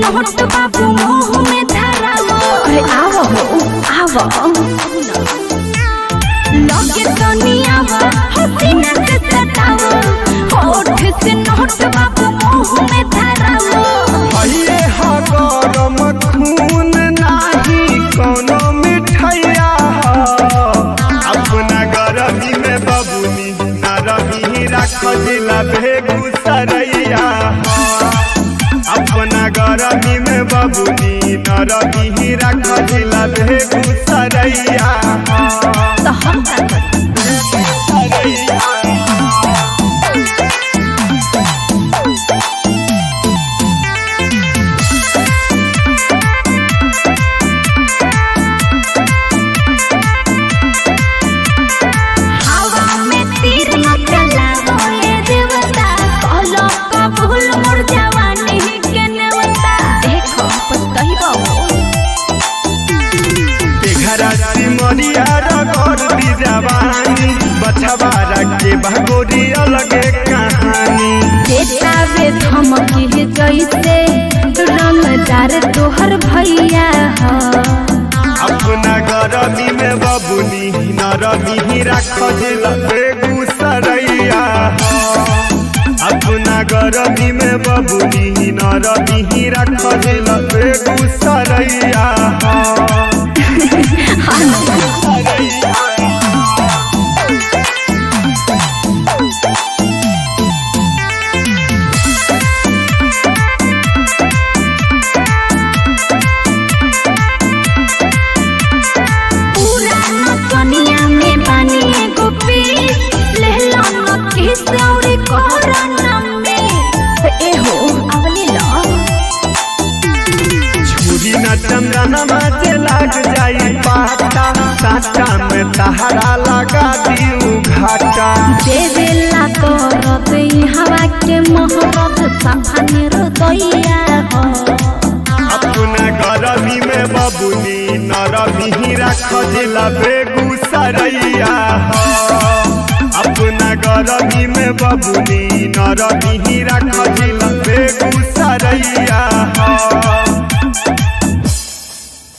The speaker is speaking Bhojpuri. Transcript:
नोट बाबू मुंह में धरावो। अरे आवो आवो लगे दुनियावा हसीना से सतावो। होठ से नोट बाबू मुंह में धरावो। भइए हा गरम खून नाही कोनो मिठाइया अपना गरमी में बबुनी नरमी रख जिला बेगूसरैया। अपना गरमी में बबुनी नरमी रख जिला बेगूसरैया। तो हम सिमरिया रगड़ दी जवानी बछवारा के भगोरी अलगे कहानी। बेटा वे धमकी जैसे रंगदार तोहर भैया हो। अपना गरमी में बबुनी नरमी रख जिला बेगूसरैया। अपना गरमी में बबुनी नरमी रख जिला बेगूसरैया। चंदनमा से लग जाई पाता साटा में तहरा लगा दियो घाटा। देवेला करत हवा के मोहब्बत सफानी हृदया हो। अपना गरमी में बबुनी नरमी रख जिला बेगूसरैया। अपना गरमी में बबुनी नरमी रख जिला बेगूसरैया।